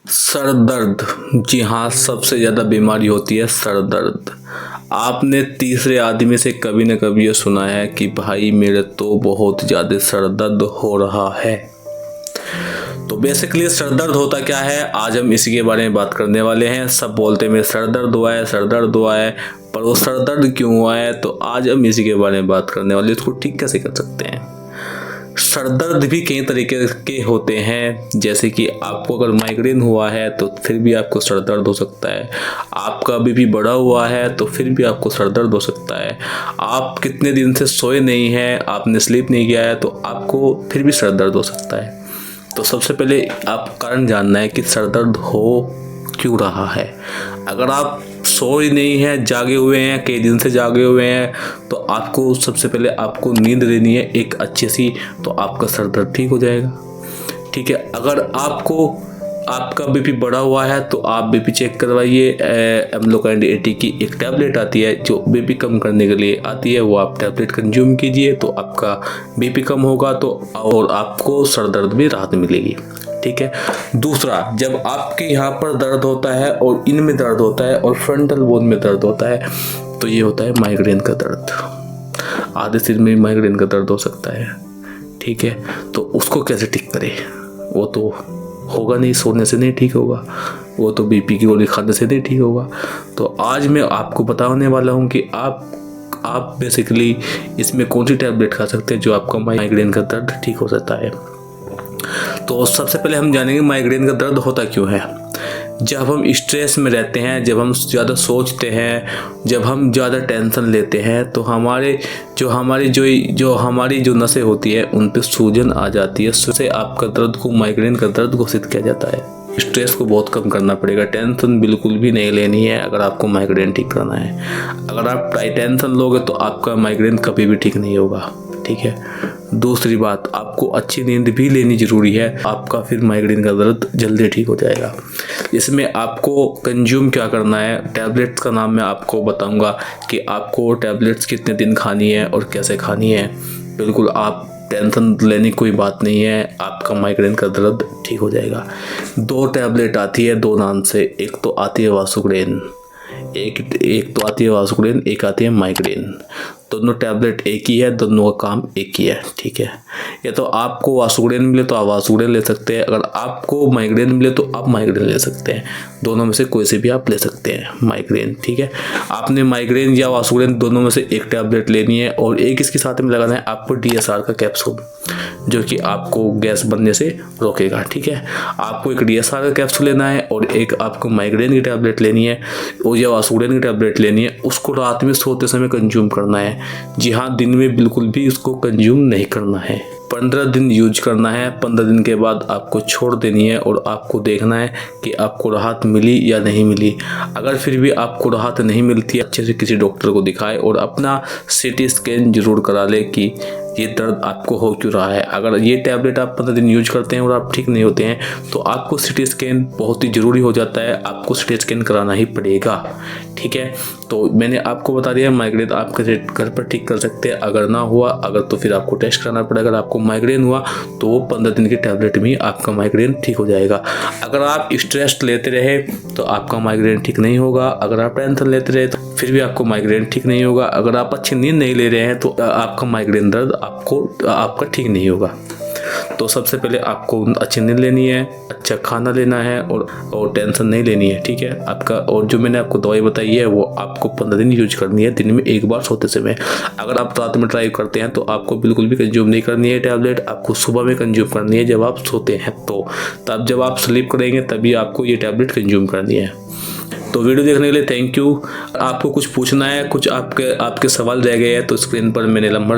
Sir दर्द, जी हाँ, सबसे ज़्यादा बीमारी होती है सर दर्द। आपने तीसरे आदमी से कभी न कभी ये सुना है कि भाई मेरे तो बहुत ज़्यादा सर दर्द हो रहा है। तो बेसिकली सर दर्द होता क्या है, आज हम इसी के बारे में बात करने वाले हैं। सब बोलते हैं मेरे सर दर्द हुआ है, सर दर्द हुआ है, पर वो सर दर्द क्यों हुआ है, तो आज हम इसी के बारे में बात करने वाले हैं। इसको ठीक कैसे कर सकते हैं। सर दर्द भी कई तरीके के होते हैं, जैसे कि आपको अगर माइग्रेन हुआ है तो फिर भी आपको सर दर्द हो सकता है। आपका बीपी बढ़ा हुआ है तो फिर भी आपको सर दर्द हो सकता है। आप कितने दिन से सोए नहीं हैं, आपने स्लीप नहीं किया है, तो आपको फिर भी सर दर्द हो सकता है। तो सबसे पहले आप कारण जानना है कि सर दर्द हो क्यों रहा है। अगर आप सोए नहीं हैं, जागे हुए हैं, कई दिन से जागे हुए हैं, तो आपको सबसे पहले आपको नींद लेनी है एक अच्छी सी, तो आपका सर दर्द ठीक हो जाएगा। ठीक है, अगर आपका बीपी बढ़ा हुआ है तो आप बीपी चेक करवाइए। एम्लोकाइंड 80 की एक टैबलेट आती है जो बीपी कम करने के लिए आती है, वो आप टैबलेट कंज्यूम कीजिए तो आपका बीपी कम होगा, तो और आपको सर दर्द भी राहत मिलेगी। ठीक है। दूसरा, जब आपके यहाँ पर दर्द होता है और इनमें दर्द होता है और फ्रंटल बोन में दर्द होता है, तो ये होता है माइग्रेन का दर्द। आधे सिर में माइग्रेन का दर्द हो सकता है। ठीक है, तो उसको कैसे ठीक करें। वो तो होगा नहीं, सोने से नहीं ठीक होगा, वो तो बीपी की गोली खाने से नहीं ठीक होगा। तो आज मैं आपको बताने वाला हूँ कि आप बेसिकली इसमें कौन सी टैबलेट खा सकते हैं जो आपका माइग्रेन का दर्द ठीक हो सकता है। तो सबसे पहले हम जानेंगे माइग्रेन का दर्द होता क्यों है। जब हम स्ट्रेस में रहते हैं, जब हम ज़्यादा सोचते हैं, जब हम ज़्यादा टेंशन लेते हैं, तो हमारी जो नसें होती है उन पे सूजन आ जाती है। उससे आपका दर्द को माइग्रेन का दर्द घोषित किया जाता है। स्ट्रेस को बहुत कम करना पड़ेगा, टेंशन बिल्कुल भी नहीं लेनी है अगर आपको माइग्रेन ठीक करना है। अगर आप टेंशन लोगे तो आपका माइग्रेन कभी भी ठीक नहीं होगा। ठीक है। दूसरी बात, आपको अच्छी नींद भी लेनी ज़रूरी है, आपका फिर माइग्रेन का दर्द जल्दी ठीक हो जाएगा। इसमें आपको कंज्यूम क्या करना है, टैबलेट्स का नाम मैं आपको बताऊंगा कि आपको टैबलेट्स कितने दिन खानी है और कैसे खानी है। बिल्कुल आप टेंशन लेने की कोई बात नहीं है, आपका माइग्रेन का दर्द ठीक हो जाएगा। 2 टैबलेट आती है 2 नाम से, एक तो आती है वासुग्रेन, एक तो आती है वासुग्रेन, एक आती है माइग्रेन। दोनों टैबलेट एक ही है, दोनों का काम एक ही है। ठीक है। या तो आपको वासुग्रेन मिले तो आप वासुग्रेन ले सकते हैं, अगर आपको माइग्रेन मिले तो आप माइग्रेन ले सकते हैं। दोनों में से कोई से भी आप ले सकते हैं माइग्रेन। ठीक है। आपने माइग्रेन या वासुग्रेन दोनों में से एक टैबलेट लेनी है और एक इसके साथ में लगाना है आपको DSR का कैप्सूल, जो कि आपको गैस बनने से रोकेगा। ठीक है। आपको एक DSR का कैप्सूल लेना है और एक आपको माइग्रेन की टैबलेट लेनी है और या वासुग्रेन की टैबलेट लेनी है। उसको रात में सोते समय कंज्यूम करना है। जी हाँ, दिन में बिल्कुल भी उसको कंज्यूम नहीं करना है। 15 दिन यूज करना है। 15 दिन के बाद आपको छोड़ देनी है और आपको देखना है कि आपको राहत मिली या नहीं मिली। अगर फिर भी आपको राहत नहीं मिलती है, अच्छे से किसी डॉक्टर को दिखाएं और अपना CT स्कैन जरूर करा ले कि ये दर्द आपको हो क्यों रहा है। अगर ये टैबलेट आप 15 दिन यूज करते हैं और आप ठीक नहीं होते हैं तो आपको CT स्कैन बहुत ही ज़रूरी हो जाता है, आपको CT स्कैन कराना ही पड़ेगा। ठीक है। तो मैंने आपको बता दिया माइग्रेन आप कैसे घर पर ठीक कर सकते हैं। अगर ना हुआ, अगर तो फिर आपको टेस्ट कराना पड़ेगा। अगर आपको माइग्रेन हुआ तो वो 15 दिन की टैबलेट में आपका माइग्रेन ठीक हो जाएगा। अगर आप स्ट्रेस लेते रहे तो आपका माइग्रेन ठीक नहीं होगा। अगर आप टेंशन लेते रहे तो फिर भी आपको माइग्रेन ठीक नहीं होगा। अगर आप अच्छी नींद नहीं ले रहे हैं तो आपका माइग्रेन दर्द आपका ठीक नहीं होगा। तो सबसे पहले आपको अच्छी नींद लेनी है, अच्छा खाना लेना है और टेंशन नहीं लेनी है। ठीक है। आपका और जो मैंने आपको दवाई बताई है वो आपको 15 दिन यूज करनी है, दिन में एक बार सोते समय। अगर आप रात में ट्राई करते हैं तो आपको बिल्कुल भी कंज्यूम नहीं करनी है टैबलेट, आपको सुबह में कंज्यूम करनी है जब आप सोते हैं। तो तब जब आप स्लीप करेंगे तभी आपको ये टैबलेट कंज्यूम करनी है। तो वीडियो देखने के लिए थैंक यू। आपको कुछ पूछना है, कुछ आपके सवाल रह गए हैं तो स्क्रीन पर मैंने नंबर